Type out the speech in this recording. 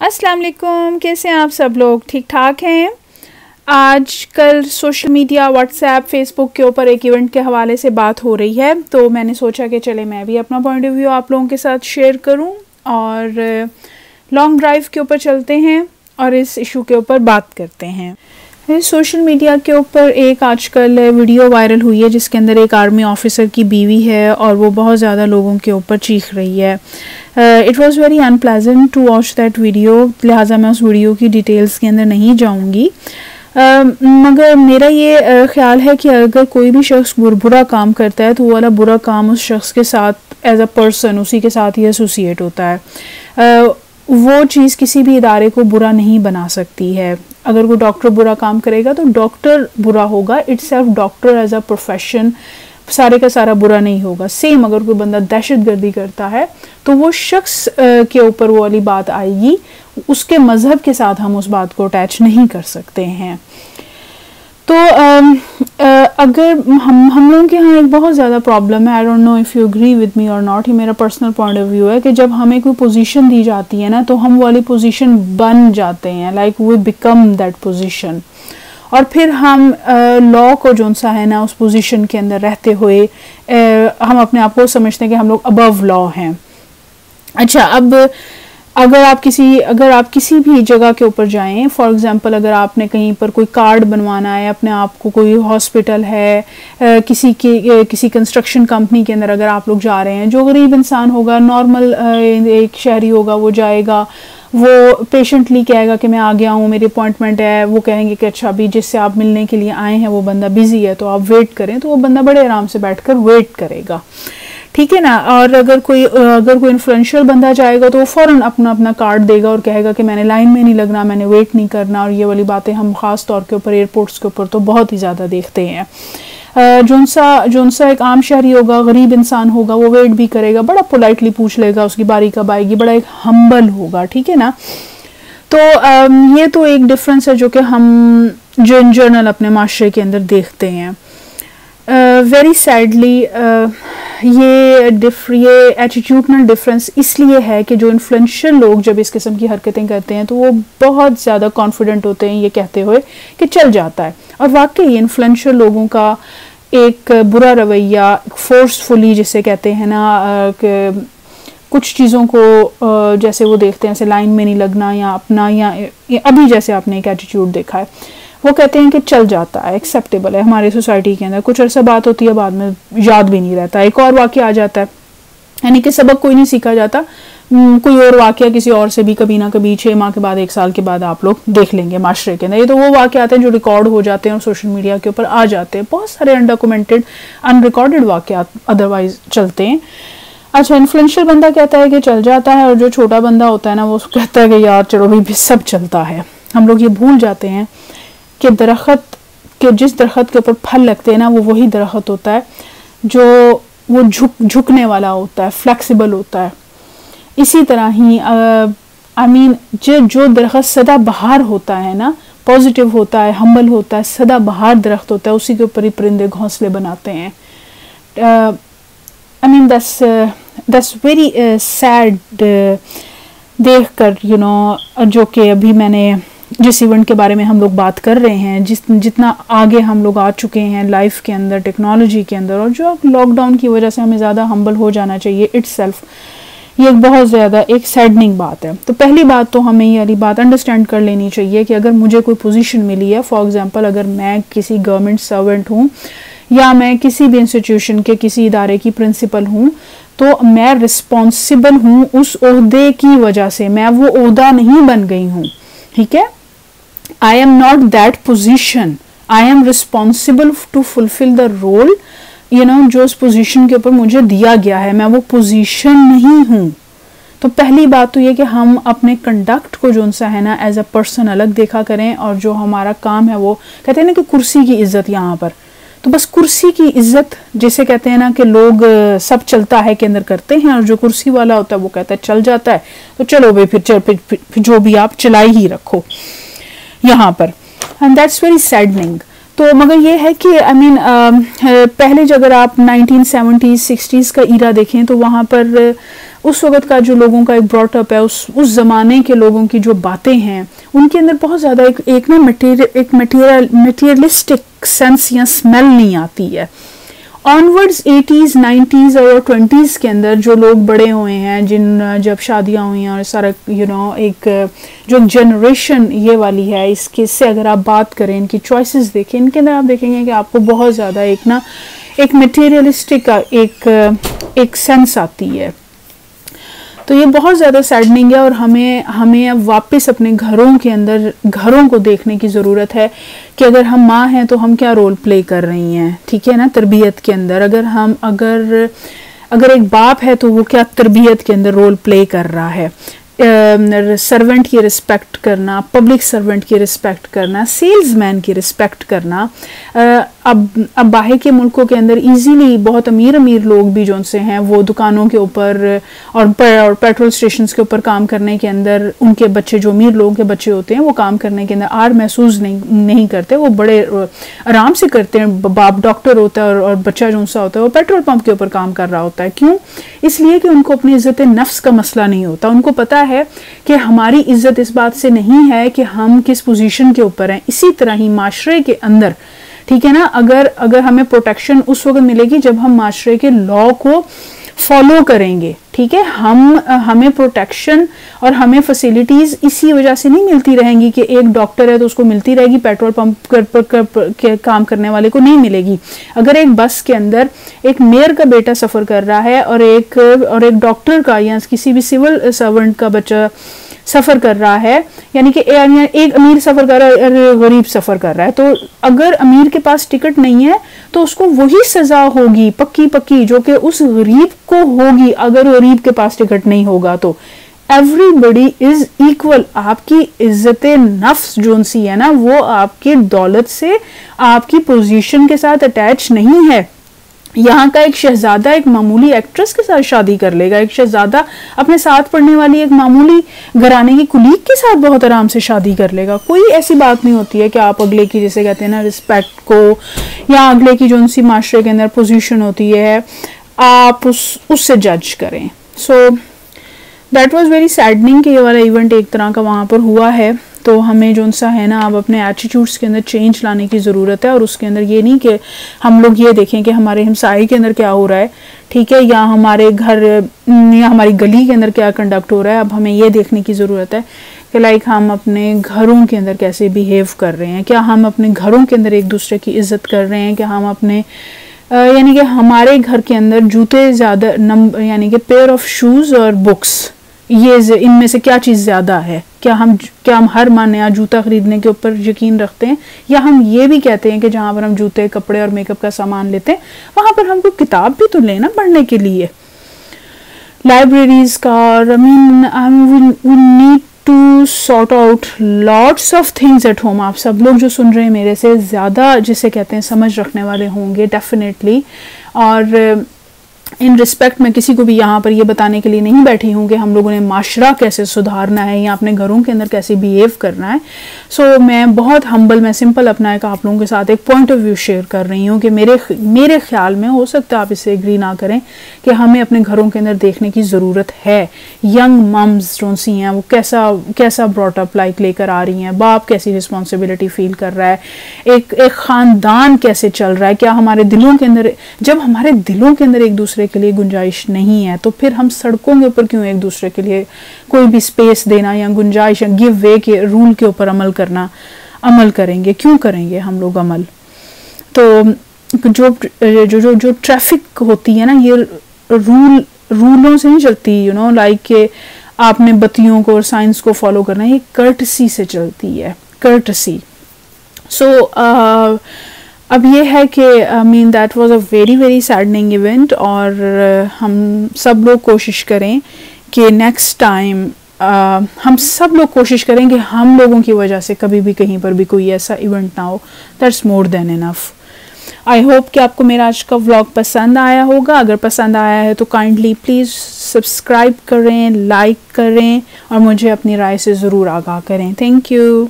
अस्सलाम वालेकुम, कैसे हैं आप सब लोग? ठीक ठाक हैं। आजकल सोशल मीडिया, व्हाट्सएप, फेसबुक के ऊपर एक इवेंट के हवाले से बात हो रही है, तो मैंने सोचा कि चले मैं भी अपना पॉइंट ऑफ व्यू आप लोगों के साथ शेयर करूं और लॉन्ग ड्राइव के ऊपर चलते हैं और इस इशू के ऊपर बात करते हैं। सोशल मीडिया के ऊपर एक आजकल वीडियो वायरल हुई है जिसके अंदर एक आर्मी ऑफिसर की बीवी है और वो बहुत ज़्यादा लोगों के ऊपर चीख रही है। It was very unpleasant to watch that video, लिहाजा मैं उस वीडियो की डिटेल्स के अंदर नहीं जाऊंगी। मगर मेरा ये ख्याल है कि अगर कोई भी शख्स बुरा काम करता है तो वो वाला बुरा काम उस शख्स के साथ एज अ पर्सन उसी के साथ ही एसोसिएट होता है। वो चीज़ किसी भी इदारे को बुरा नहीं बना सकती है। अगर कोई डॉक्टर बुरा काम करेगा तो डॉक्टर बुरा होगा, itself doctor as a profession सारे का सारा बुरा नहीं होगा। सेम अगर कोई बंदा दहशतगर्दी करता है तो वो शख्स के ऊपर वो वाली बात आएगी, उसके मज़हब के साथ हम उस बात को अटैच नहीं कर सकते हैं। तो अगर हम लोगों के यहाँ एक बहुत ज़्यादा प्रॉब्लम है, I don't know if you agree with me और नॉट, ये मेरा पर्सनल पॉइंट ऑफ व्यू है कि जब हमें कोई पोजीशन दी जाती है ना तो हम वाली पोजीशन बन जाते हैं, like we become that position, और फिर हम लॉ को जो सा है ना उस पोजीशन के अंदर रहते हुए हम अपने आप को समझते हैं कि हम लोग अबव लॉ हैं। अच्छा, अब अगर आप किसी भी जगह के ऊपर जाएं, फॉर एग्जांपल अगर आपने कहीं पर कोई कार्ड बनवाना है अपने आप को, कोई हॉस्पिटल है, किसी कंस्ट्रक्शन कंपनी के अंदर अगर आप लोग जा रहे हैं, जो गरीब इंसान होगा, नॉर्मल एक शहरी होगा, वो जाएगा, वो पेशेंटली कहेगा कि मैं आ गया हूँ, मेरी अपॉइंटमेंट है। वो कहेंगे कि अच्छा अभी जिससे आप मिलने के लिए आए हैं वो बंदा बिजी है तो आप वेट करें, तो वो बंदा बड़े आराम से बैठकर वेट करेगा, ठीक है ना। और अगर कोई इन्फ्लुएंशियल बंदा जाएगा तो वो फ़ौरन अपना कार्ड देगा और कहेगा कि मैंने लाइन में नहीं लगना, मैंने वेट नहीं करना। और ये वाली बातें हम ख़ास तौर के ऊपर एयरपोर्ट्स के ऊपर तो बहुत ही ज़्यादा देखते हैं। जोन सा एक आम शहरी होगा, गरीब इंसान होगा, वो वेट भी करेगा, बड़ा पोलाइटली पूछ लेगा उसकी बारी कब आएगी, बड़ा एक हम्बल होगा, ठीक है ना। तो ये तो एक डिफरेंस है जो कि हम जो इन जनरल अपने माशरे के अंदर देखते हैं। वेरी सैडली ये एटीट्यूडनल डिफरेंस इसलिए है कि जो इन्फ्लुएंशियल लोग जब इस किस्म की हरकतें करते हैं तो वो बहुत ज़्यादा कॉन्फिडेंट होते हैं ये कहते हुए कि चल जाता है। और वाकई इन्फ्लुएंशियल लोगों का एक बुरा रवैया, फोर्सफुली जिसे कहते हैं ना, कुछ चीज़ों को जैसे वो देखते हैं जैसे लाइन में नहीं लगना या अपना, या अभी जैसे आपने एक एटीट्यूड देखा है, वो कहते हैं कि चल जाता है, एक्सेप्टेबल है हमारी सोसाइटी के अंदर। कुछ अर्सा बात होती है, बाद में याद भी नहीं रहता, एक और वाक़या आ जाता है, यानी कि सबक कोई नहीं सीखा जाता। कोई और वाक़या किसी और से भी कभी ना कभी 6 माह के बाद, 1 साल के बाद आप लोग देख लेंगे माशरे के अंदर। ये तो वो वाक़या आते हैं जो रिकॉर्ड हो जाते हैं और सोशल मीडिया के ऊपर आ जाते हैं। बहुत सारे अनडॉक्यूमेंटेड, अनरिकॉर्डेड वाक़या अदरवाइज चलते हैं। अच्छा, इन्फ्लुएंशियल बंदा कहता है कि चल जाता है, और जो छोटा बंदा होता है ना वो कहता है कि यार चलो भाई सब चलता है। हम लोग ये भूल जाते हैं कि जिस दरख्त के ऊपर फल लगते हैं ना वो वही दरख्त होता है जो वो झुकने वाला होता है, फ्लेक्सिबल होता है। इसी तरह ही जो दरख्त सदा बहार होता है ना, पॉजिटिव होता है, हम्बल होता है, सदा बहार दरख्त होता है, उसी के ऊपर ही परिंदे घोंसले बनाते हैं। that's very sad देख कर, जो कि अभी मैंने जिस इवेंट के बारे में हम लोग बात कर रहे हैं, जितना आगे हम लोग आ चुके हैं लाइफ के अंदर, टेक्नोलॉजी के अंदर, और जो लॉकडाउन की वजह से हमें ज़्यादा हम्बल हो जाना चाहिए इटसेल्फ, ये एक बहुत ज़्यादा एक सैडनिंग बात है। तो पहली बात तो हमें ये वाली बात अंडरस्टैंड कर लेनी चाहिए कि अगर मुझे कोई पोजीशन मिली है, फॉर एग्जांपल अगर मैं किसी गवर्नमेंट सर्वेंट हूँ या मैं किसी भी इंस्टीट्यूशन के किसी इदारे की प्रिंसिपल हूँ, तो मैं रिस्पॉन्सिबल हूँ उस ओहदे की वजह से, मैं वो ओहदा नहीं बन गई हूँ, ठीक है। I am not that position, I am responsible to fulfill the role, जो उस पोजीशन के ऊपर मुझे दिया गया है, मैं वो पोजीशन नहीं हूँ। तो पहली बात तो ये कि हम अपने कंडक्ट को जो सा है ना एज अ पर्सन अलग देखा करें, और जो हमारा काम है वो कहते हैं ना कि कुर्सी की इज्जत, यहाँ पर तो बस कुर्सी की इज्जत जिसे कहते हैं ना कि लोग सब चलता है के अंदर करते हैं, और जो कुर्सी वाला होता है वो कहता है चल जाता है, तो चलो भाई फिर जो भी आप चलाई ही रखो यहाँ पर, एंड दैट्स वेरी सैडनिंग। तो मगर ये है कि पहले जो अगर आप 1970s 60s का ईरा देखें तो वहाँ पर उस वक़्त का जो लोगों का एक ब्रॉटअप है, उस ज़माने के लोगों की जो बातें हैं उनके अंदर बहुत ज़्यादा एक ना मटेरियलिस्टिक सेंस या स्मेल नहीं आती है। ऑनवर्ड्स 80s 90s और 20s के अंदर जो लोग बड़े हुए हैं, जब शादियां हुई हैं और सारा एक जो जनरेशन ये वाली है, इसके से अगर आप बात करें, इनकी चॉइसेस देखें, इनके अंदर आप देखेंगे कि आपको बहुत ज़्यादा एक मटेरियलिस्टिक एक सेंस आती है। तो ये बहुत ज़्यादा सैडनिंग है और हमें अब वापस अपने घरों को देखने की ज़रूरत है कि अगर हम माँ हैं तो हम क्या रोल प्ले कर रही हैं, ठीक है ना, तरबियत के अंदर। अगर एक बाप है तो वो क्या तरबियत के अंदर रोल प्ले कर रहा है। सर्वेंट की रिस्पेक्ट करना, पब्लिक सर्वेंट की रिस्पेक्ट करना, सेल्समैन की रिस्पेक्ट करना। अब बाहर के मुल्कों के अंदर इजीली बहुत अमीर लोग भी जो से हैं वो दुकानों के ऊपर और पेट्रोल स्टेशंस के ऊपर काम करने के अंदर, उनके बच्चे जो अमीर लोगों के बच्चे होते हैं वो काम करने के अंदर आर महसूस नहीं करते, वो बड़े आराम से करते हैं। बाप डॉक्टर होता है और बच्चा जो सा होता है वो पेट्रोल पंप के ऊपर काम कर रहा होता है। क्यों? इसलिए कि उनको अपनी इज्जत नफ्स का मसला नहीं होता। उनको पता है कि हमारी इज्जत इस बात से नहीं है कि हम किस पोजीशन के ऊपर हैं। इसी तरह ही माशरे के अंदर, ठीक है ना, अगर हमें प्रोटेक्शन उस वक्त मिलेगी जब हम माशरे के लॉ को फॉलो करेंगे, ठीक है। हमें प्रोटेक्शन और हमें फैसिलिटीज इसी वजह से नहीं मिलती रहेंगी कि एक डॉक्टर है तो उसको मिलती रहेगी, पेट्रोल पंप के काम करने वाले को नहीं मिलेगी। अगर एक बस के अंदर एक मेयर का बेटा सफर कर रहा है और एक डॉक्टर का या किसी भी सिविल सर्वेंट का बच्चा सफर कर रहा है, यानी कि एक अमीर सफर कर रहा है और गरीब सफर कर रहा है, तो अगर अमीर के पास टिकट नहीं है तो उसको वही सजा होगी पक्की जो कि उस गरीब को होगी अगर गरीब के पास टिकट नहीं होगा। तो एवरीबडी इज इक्वल। आपकी इज्जत नफ्स जो सी है ना, वो आपकी दौलत से, आपकी पोजीशन के साथ अटैच नहीं है। यहाँ का एक शहजादा एक मामूली एक्ट्रेस के साथ शादी कर लेगा, एक शहजादा अपने साथ पढ़ने वाली एक मामूली घराने की कुलीग के साथ बहुत आराम से शादी कर लेगा। कोई ऐसी बात नहीं होती है कि आप अगले की, जैसे कहते हैं ना, रिस्पेक्ट को, या अगले की जो उनसी माशरे के अंदर पोजीशन होती है, आप उससे जज करें। So that was very saddening कि ये वाला इवेंट एक तरह का वहाँ पर हुआ है। तो हमें जो सा है ना, अब अपने एटीट्यूड्स के अंदर चेंज लाने की ज़रूरत है। और उसके अंदर ये नहीं कि हम लोग ये देखें कि हमारे हमसाए के अंदर क्या हो रहा है, ठीक है, या हमारे घर या हमारी गली के अंदर क्या कंडक्ट हो रहा है। अब हमें ये देखने की ज़रूरत है कि हम अपने घरों के अंदर कैसे बिहेव कर रहे हैं। क्या हम अपने घरों के अंदर एक दूसरे की इज्जत कर रहे हैं? क्या हम अपने यानी कि हमारे घर के अंदर जूते ज़्यादा यानी कि पेयर ऑफ शूज़ और बुक्स, ये इनमें से क्या चीज़ ज़्यादा है? क्या हम हर माह नया जूता खरीदने के ऊपर यकीन रखते हैं, या हम ये भी कहते हैं कि जहाँ पर हम जूते, कपड़े और मेकअप का सामान लेते हैं वहाँ पर हमको किताब भी तो लेना पढ़ने के लिए, लाइब्रेरीज का। और we need to sort out lots of things at home. आप सब लोग जो सुन रहे हैं मेरे से ज़्यादा, जिसे कहते हैं, समझ रखने वाले होंगे डेफिनेटली। और इन रिस्पेक्ट मैं किसी को भी यहाँ पर ये बताने के लिए नहीं बैठी हूँ कि हम लोगों ने माशरा कैसे सुधारना है या अपने घरों के अंदर कैसे बिहेव करना है। सो मैं बहुत हम्बल, मैं सिंपल अपना एक आप लोगों के साथ एक पॉइंट ऑफ व्यू शेयर कर रही हूँ कि मेरे ख्याल में, हो सकता है आप इससे एग्री ना करें, कि हमें अपने घरों के अंदर देखने की ज़रूरत है। यंग मम्स जो सी हैं वो कैसा ब्रॉटअप लाइक लेकर आ रही हैं, बाप कैसी रिस्पॉन्सिबिलिटी फील कर रहा है, एक ख़ानदान कैसे चल रहा है। क्या हमारे दिलों के अंदर, जब हमारे दिलों के अंदर एक दूसरे के लिए गुंजाइश नहीं है तो फिर हम सड़कों के ऊपर क्यों एक दूसरे के लिए कोई भी स्पेस देना या गुंजाइश या गिव वे के रूल के ऊपर अमल करेंगे? क्यों करेंगे हम लोग अमल? तो जो ट्रैफिक होती है ना, ये रूलों से नहीं चलती, लाइक के आपने बत्तियों को और साइंस को फॉलो करना है, ये कर्टसी से चलती है, कर्टसी। सो अब ये है कि that was a very saddening event. और हम सब लोग कोशिश करें कि नेक्स्ट टाइम हम सब लोग कोशिश करें कि हम लोगों की वजह से कभी भी कहीं पर भी कोई ऐसा इवेंट ना हो। That's more than enough. I hope कि आपको मेरा आज का व्लॉग पसंद आया होगा। अगर पसंद आया है तो काइंडली प्लीज़ सब्सक्राइब करें, लाइक करें और मुझे अपनी राय से ज़रूर आगाह करें। Thank you.